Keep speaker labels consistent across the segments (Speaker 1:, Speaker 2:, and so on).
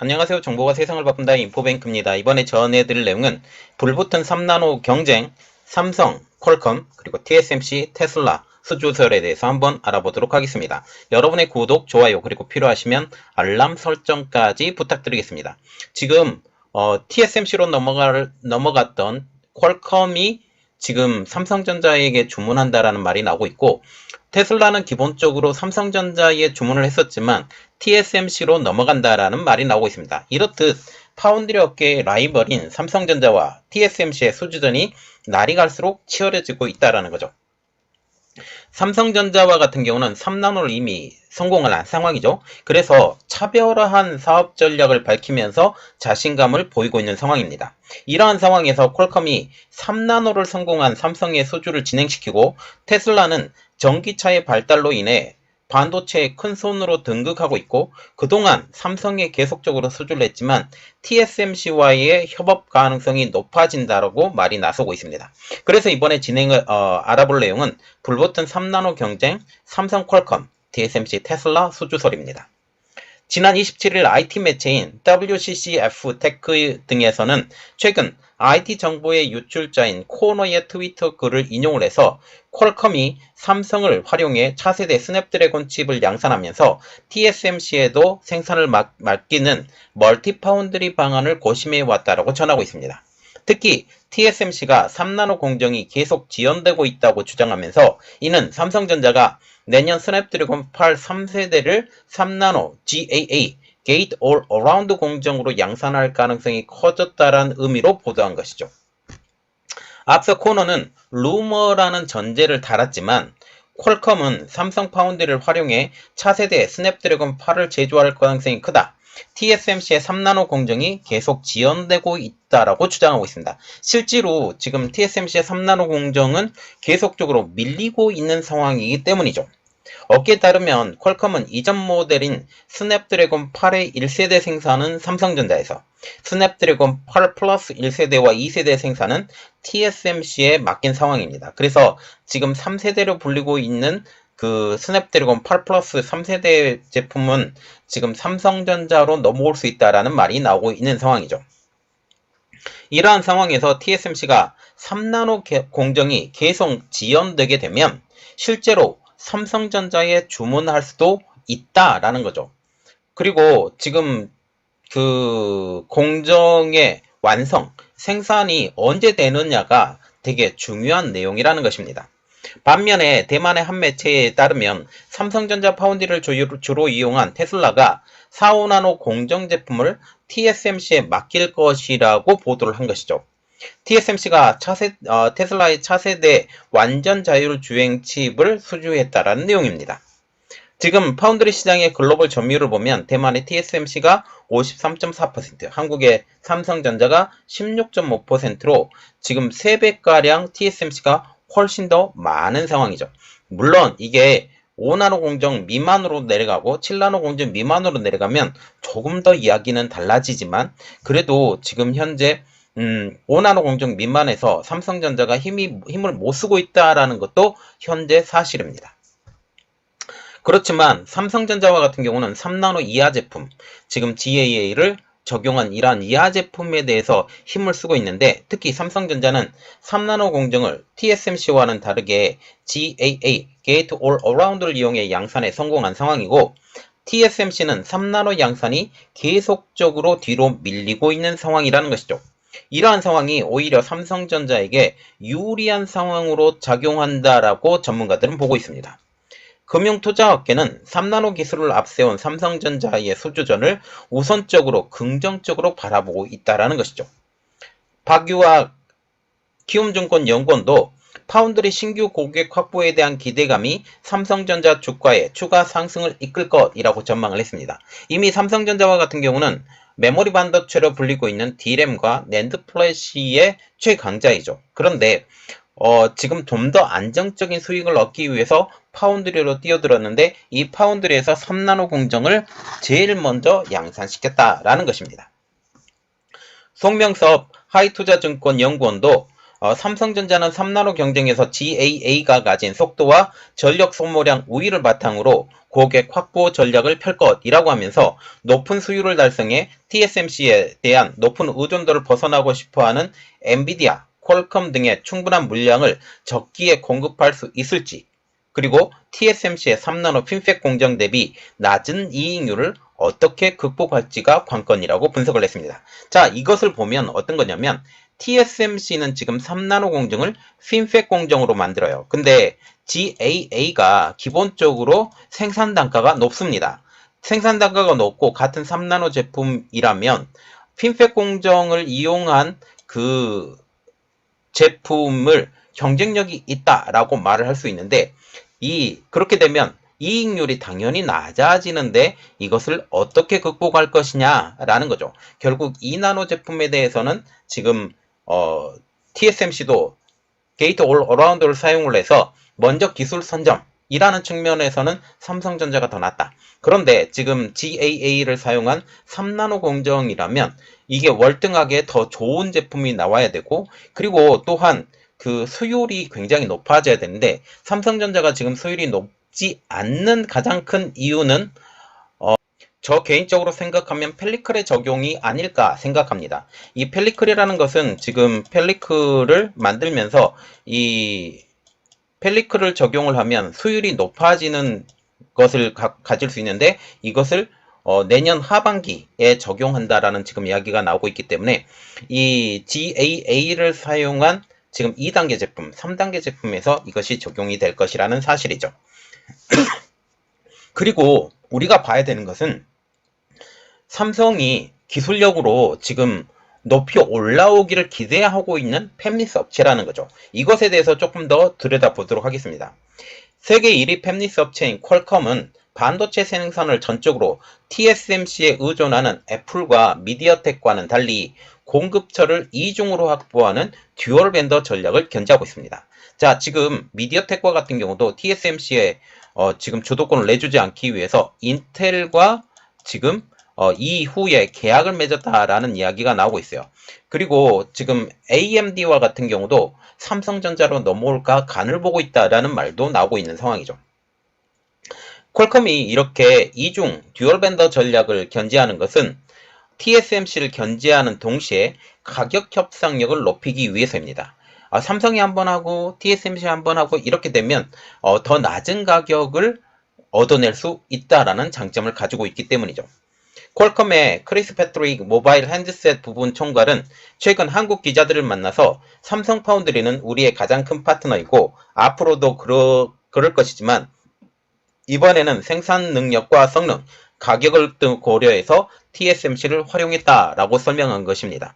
Speaker 1: 안녕하세요. 정보가 세상을 바꾼다 인포뱅크입니다. 이번에 전해드릴 내용은 불붙은 3나노 경쟁, 삼성, 퀄컴, 그리고 TSMC, 테슬라, 수주설에 대해서 한번 알아보도록 하겠습니다. 여러분의 구독, 좋아요, 그리고 필요하시면 알람 설정까지 부탁드리겠습니다. 지금 TSMC로 넘어갔던 퀄컴이 지금 삼성전자에게 주문한다라는 말이 나오고 있고, 테슬라는 기본적으로 삼성전자에 주문을 했었지만 TSMC로 넘어간다라는 말이 나오고 있습니다. 이렇듯 파운드리 업계의 라이벌인 삼성전자와 TSMC의 수주전이 날이 갈수록 치열해지고 있다라는 거죠. 삼성전자와 같은 경우는 3나노를 이미 성공을 한 상황이죠. 그래서 차별화한 사업 전략을 밝히면서 자신감을 보이고 있는 상황입니다. 이러한 상황에서 퀄컴이 3나노를 성공한 삼성의 수주를 진행시키고, 테슬라는 전기차의 발달로 인해 반도체의 큰 손으로 등극하고 있고, 그동안 삼성에 계속적으로 수주를 했지만 TSMC와의 협업 가능성이 높아진다라고 말이 나서고 있습니다. 그래서 이번에 알아볼 내용은 불붙은 3나노 경쟁, 삼성 퀄컴, TSMC 테슬라 수주설입니다. 지난 27일 IT 매체인 WCCF 테크 등에서는 최근 IT 정보의 유출자인 코너의 트위터 글을 인용을 해서 퀄컴이 삼성을 활용해 차세대 스냅드래곤 칩을 양산하면서 TSMC에도 생산을 맡기는 멀티파운드리 방안을 고심해 왔다라고 전하고 있습니다. 특히 TSMC가 3나노 공정이 계속 지연되고 있다고 주장하면서, 이는 삼성전자가 내년 스냅드래곤 8 3세대를 3나노 GAA 게이트 올 어라운드 공정으로 양산할 가능성이 커졌다는 의미로 보도한 것이죠. 앞서 코너는 루머라는 전제를 달았지만, 퀄컴은 삼성 파운드리를 활용해 차세대 스냅드래곤 8을 제조할 가능성이 크다, TSMC의 3나노 공정이 계속 지연되고 있다라고 주장하고 있습니다. 실제로 지금 TSMC의 3나노 공정은 계속적으로 밀리고 있는 상황이기 때문이죠. 업계에 따르면 퀄컴은 이전 모델인 스냅드래곤 8의 1세대 생산은 삼성전자에서, 스냅드래곤 8 플러스 1세대와 2세대 생산은 TSMC에 맡긴 상황입니다. 그래서 지금 3세대로 불리고 있는 그 스냅드래곤 8 플러스 3세대 제품은 지금 삼성전자로 넘어올 수 있다라는 말이 나오고 있는 상황이죠. 이러한 상황에서 TSMC가 3나노 공정이 계속 지연되게 되면 실제로 삼성전자에 주문할 수도 있다라는 거죠. 그리고 지금 그 공정의 완성, 생산이 언제 되느냐가 되게 중요한 내용이라는 것입니다. 반면에 대만의 한 매체에 따르면 삼성전자 파운드리를 주로 이용한 테슬라가 4, 5나노 공정 제품을 TSMC에 맡길 것이라고 보도를 한 것이죠. TSMC가 테슬라의 차세대 완전 자율 주행 칩을 수주했다라는 내용입니다. 지금 파운드리 시장의 글로벌 점유율을 보면 대만의 TSMC가 53.4%, 한국의 삼성전자가 16.5%로 지금 3배가량 TSMC가 훨씬 더 많은 상황이죠. 물론 이게 5나노 공정 미만으로 내려가고 7나노 공정 미만으로 내려가면 조금 더 이야기는 달라지지만, 그래도 지금 현재 5나노 공정 미만에서 삼성전자가 힘을 못 쓰고 있다라는 것도 현재 사실입니다. 그렇지만 삼성전자와 같은 경우는 3나노 이하 제품, 지금 GAA를 적용한 이러한 이하 제품에 대해서 힘을 쓰고 있는데, 특히 삼성전자는 3나노 공정을 TSMC와는 다르게 GAA, 게이트 올 어라운드를 이용해 양산에 성공한 상황이고, TSMC는 3나노 양산이 계속적으로 뒤로 밀리고 있는 상황이라는 것이죠. 이러한 상황이 오히려 삼성전자에게 유리한 상황으로 작용한다라고 전문가들은 보고 있습니다. 금융투자업계는 3나노 기술을 앞세운 삼성전자의 수주전을 우선적으로 긍정적으로 바라보고 있다는 것이죠. 박유학 키움증권 연구원도 파운드리 신규 고객 확보에 대한 기대감이 삼성전자 주가의 추가 상승을 이끌 것이라고 전망을 했습니다. 이미 삼성전자와 같은 경우는 메모리 반도체로 불리고 있는 D램과 낸드 플래시의 최강자이죠. 그런데 지금 좀 더 안정적인 수익을 얻기 위해서 파운드리로 뛰어들었는데, 이 파운드리에서 3나노 공정을 제일 먼저 양산시켰다라는 것입니다. 송명섭 하이투자증권 연구원도 삼성전자는 3나노 경쟁에서 GAA가 가진 속도와 전력 소모량 우위를 바탕으로 고객 확보 전략을 펼 것이라고 하면서 높은 수율을 달성해 TSMC에 대한 높은 의존도를 벗어나고 싶어하는 엔비디아, 퀄컴 등의 충분한 물량을 적기에 공급할 수 있을지, 그리고 TSMC의 3나노 핀팻 공정 대비 낮은 이익률을 어떻게 극복할지가 관건이라고 분석을 했습니다. 자, 이것을 보면 어떤 거냐면 TSMC는 지금 3나노 공정을 핀팻 공정으로 만들어요. 근데 GAA가 기본적으로 생산 단가가 높습니다. 생산 단가가 높고 같은 3나노 제품이라면 핀팻 공정을 이용한 그 제품을 경쟁력이 있다라고 말을 할 수 있는데, 그렇게 되면 이익률이 당연히 낮아지는데 이것을 어떻게 극복할 것이냐라는 거죠. 결국 2나노 제품에 대해서는 지금 TSMC도 게이트 올 어라운드를 사용을 해서 먼저 기술 선점이라는 측면에서는 삼성전자가 더 낫다. 그런데 지금 GAA를 사용한 3나노 공정이라면 이게 월등하게 더 좋은 제품이 나와야 되고, 그리고 또한 그 수율이 굉장히 높아져야 되는데 삼성전자가 지금 수율이 높지 않는 가장 큰 이유는 저 개인적으로 생각하면 펠리클의 적용이 아닐까 생각합니다. 이 펠리클이라는 것은 지금 펠리클을 만들면서 이 펠리클을 적용을 하면 수율이 높아지는 것을 가질 수 있는데 이것을 내년 하반기에 적용한다라는 지금 이야기가 나오고 있기 때문에 이 GAA를 사용한 지금 2단계 제품, 3단계 제품에서 이것이 적용이 될 것이라는 사실이죠. 그리고 우리가 봐야 되는 것은 삼성이 기술력으로 지금 높이 올라오기를 기대하고 있는 팹리스 업체라는 거죠. 이것에 대해서 조금 더 들여다보도록 하겠습니다. 세계 1위 팹리스 업체인 퀄컴은 반도체 생산을 전적으로 TSMC에 의존하는 애플과 미디어텍과는 달리 공급처를 이중으로 확보하는 듀얼 벤더 전략을 견지하고 있습니다. 자, 지금 미디어텍과 같은 경우도 TSMC에 지금 주도권을 내주지 않기 위해서 인텔과 지금 이후에 계약을 맺었다라는 이야기가 나오고 있어요. 그리고 지금 AMD와 같은 경우도 삼성전자로 넘어올까 간을 보고 있다라는 말도 나오고 있는 상황이죠. 퀄컴이 이렇게 이중 듀얼 벤더 전략을 견지하는 것은 TSMC를 견지하는 동시에 가격 협상력을 높이기 위해서입니다. 삼성이 한번 하고 TSMC 한번 하고 이렇게 되면 더 낮은 가격을 얻어낼 수 있다라는 장점을 가지고 있기 때문이죠. 퀄컴의 크리스 패트릭 모바일 핸드셋 부분 총괄은 최근 한국 기자들을 만나서 삼성 파운드리는 우리의 가장 큰 파트너이고 앞으로도 그럴 것이지만 이번에는 생산 능력과 성능, 가격을 등 고려해서 TSMC를 활용했다라고 설명한 것입니다.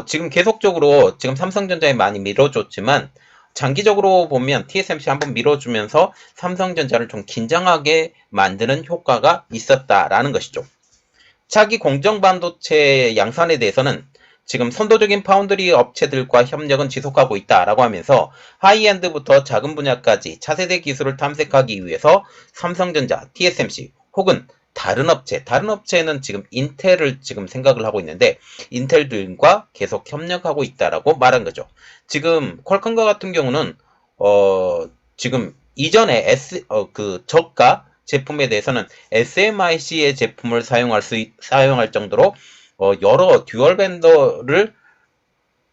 Speaker 1: 지금 계속적으로 지금 삼성전자에 많이 밀어줬지만 장기적으로 보면 TSMC 한번 밀어주면서 삼성전자를 좀 긴장하게 만드는 효과가 있었다라는 것이죠. 차기 공정 반도체 양산에 대해서는 지금 선도적인 파운드리 업체들과 협력은 지속하고 있다라고 하면서 하이엔드부터 작은 분야까지 차세대 기술을 탐색하기 위해서 삼성전자, TSMC 혹은 다른 업체는 지금 인텔을 지금 생각을 하고 있는데 인텔들과 계속 협력하고 있다라고 말한 거죠. 지금 퀄컴과 같은 경우는 지금 이전에 저가 제품에 대해서는 SMIC의 제품을 사용할 정도로 여러 듀얼 벤더를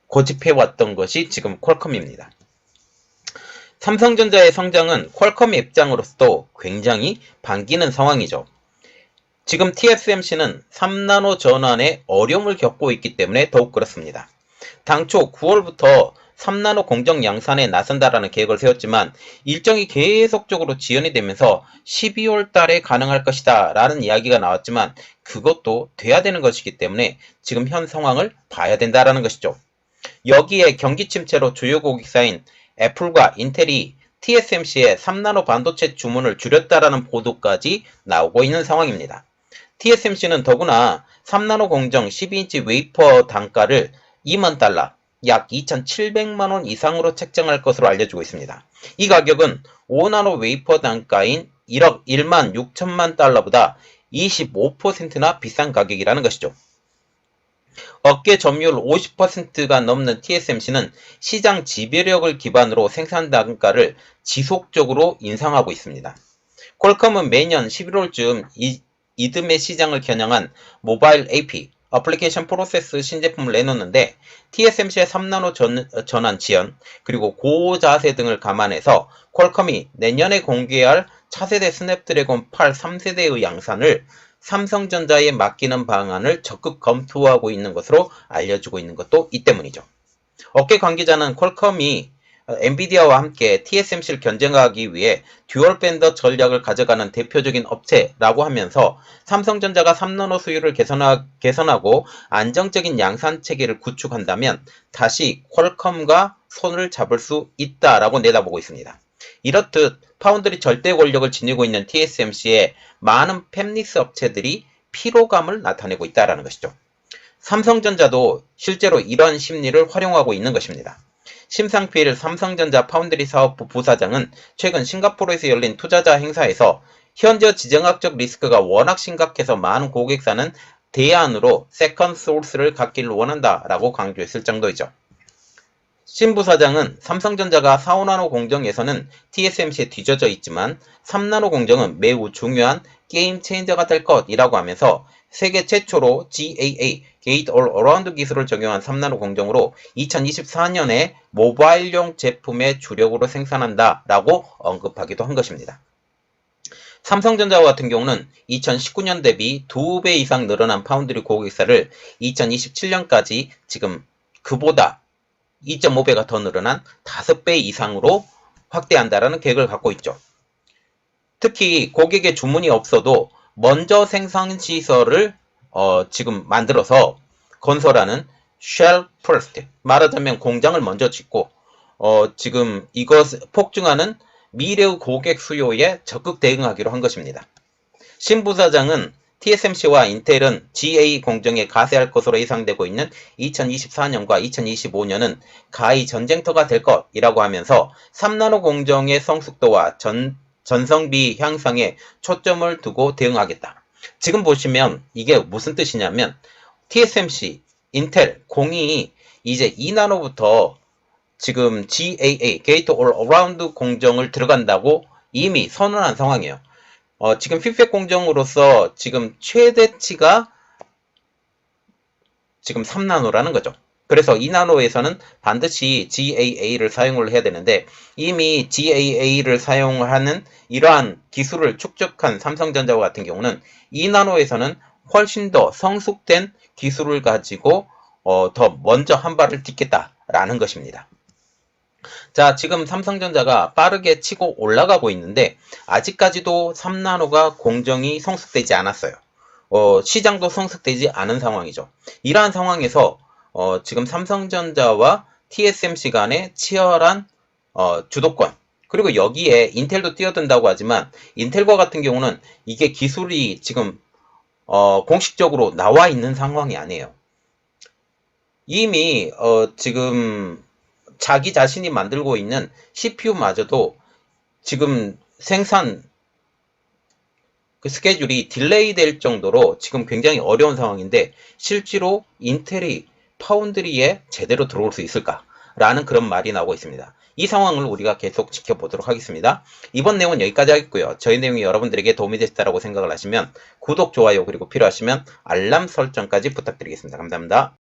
Speaker 1: 고집해왔던 것이 지금 퀄컴입니다. 삼성전자의 성장은 퀄컴의 입장으로서도 굉장히 반기는 상황이죠. 지금 TSMC는 3나노 전환에 어려움을 겪고 있기 때문에 더욱 그렇습니다. 당초 9월부터 3나노 공정 양산에 나선다라는 계획을 세웠지만 일정이 계속적으로 지연이 되면서 12월 달에 가능할 것이다 라는 이야기가 나왔지만 그것도 돼야 되는 것이기 때문에 지금 현 상황을 봐야 된다라는 것이죠. 여기에 경기 침체로 주요 고객사인 애플과 인텔이 TSMC의 3나노 반도체 주문을 줄였다라는 보도까지 나오고 있는 상황입니다. TSMC는 더구나 3나노 공정 12인치 웨이퍼 단가를 2만 달러, 약 2,700만원 이상으로 책정할 것으로 알려지고 있습니다. 이 가격은 5나노 웨이퍼 단가인 1만 6천만 달러보다 25%나 비싼 가격이라는 것이죠. 업계 점유율 50%가 넘는 TSMC는 시장 지배력을 기반으로 생산 단가를 지속적으로 인상하고 있습니다. 퀄컴은 매년 11월쯤 이듬해 시장을 겨냥한 모바일 AP, 어플리케이션 프로세스 신제품을 내놓는데 TSMC의 3나노 전환 지연, 그리고 고자세 등을 감안해서 퀄컴이 내년에 공개할 차세대 스냅드래곤 8 3세대의 양산을 삼성전자에 맡기는 방안을 적극 검토하고 있는 것으로 알려지고 있는 것도 이 때문이죠. 업계 관계자는 퀄컴이 엔비디아와 함께 TSMC를 경쟁하기 위해 듀얼 밴더 전략을 가져가는 대표적인 업체라고 하면서 삼성전자가 3나노 수율을 개선하고 안정적인 양산 체계를 구축한다면 다시 퀄컴과 손을 잡을 수 있다라고 내다보고 있습니다. 이렇듯 파운드리 절대 권력을 지니고 있는 TSMC에 많은 팹리스 업체들이 피로감을 나타내고 있다는 것이죠. 삼성전자도 실제로 이런 심리를 활용하고 있는 것입니다. 심상필 삼성전자 파운드리 사업부 부사장은 최근 싱가포르에서 열린 투자자 행사에서 현재 지정학적 리스크가 워낙 심각해서 많은 고객사는 대안으로 세컨드 소스를 갖기를 원한다라고 강조했을 정도이죠. 신 부사장은 삼성전자가 4,5나노 공정에서는 TSMC에 뒤져져 있지만 3나노 공정은 매우 중요한 게임 체인저가 될 것이라고 하면서 세계 최초로 GAA, 게이트 올 어라운드 기술을 적용한 3나노 공정으로 2024년에 모바일용 제품의 주력으로 생산한다라고 언급하기도 한 것입니다. 삼성전자와 같은 경우는 2019년 대비 2배 이상 늘어난 파운드리 고객사를 2027년까지 지금 그보다 2.5배가 더 늘어난 5배 이상으로 확대한다라는 계획을 갖고 있죠. 특히 고객의 주문이 없어도 먼저 생산시설을 지금 만들어서 건설하는 Shell First, 말하자면 공장을 먼저 짓고 지금 이것 폭증하는 미래의 고객 수요에 적극 대응하기로 한 것입니다. 신 부사장은 TSMC와 인텔은 GA 공정에 가세할 것으로 예상되고 있는 2024년과 2025년은 가히 전쟁터가 될 것이라고 하면서 3나노 공정의 성숙도와 전성비 향상에 초점을 두고 대응하겠다. 지금 보시면 이게 무슨 뜻이냐면 TSMC, 인텔, 공이 이제 2나노부터 지금 GAA, 게이트 올 어라운드 공정을 들어간다고 이미 선언한 상황이에요. 지금 피펫 공정으로서 지금 최대치가 지금 3나노라는 거죠. 그래서 2나노에서는 반드시 GAA를 사용을 해야 되는데 이미 GAA를 사용하는 이러한 기술을 축적한 삼성전자와 같은 경우는 2나노에서는 훨씬 더 성숙된 기술을 가지고 더 먼저 한 발을 딛겠다라는 것입니다. 자, 지금 삼성전자가 빠르게 치고 올라가고 있는데 아직까지도 3나노가 공정이 성숙되지 않았어요. 시장도 성숙되지 않은 상황이죠. 이러한 상황에서 지금 삼성전자와 TSMC 간의 치열한 주도권, 그리고 여기에 인텔도 뛰어든다고 하지만 인텔과 같은 경우는 이게 기술이 지금 공식적으로 나와 있는 상황이 아니에요. 이미 지금 자기 자신이 만들고 있는 CPU마저도 지금 생산 그 스케줄이 딜레이 될 정도로 지금 굉장히 어려운 상황인데 실제로 인텔이 파운드리에 제대로 들어올 수 있을까라는 그런 말이 나오고 있습니다. 이 상황을 우리가 계속 지켜보도록 하겠습니다. 이번 내용은 여기까지 하겠고요. 저희 내용이 여러분들에게 도움이 됐다고 생각을 하시면 구독, 좋아요, 그리고 필요하시면 알람 설정까지 부탁드리겠습니다. 감사합니다.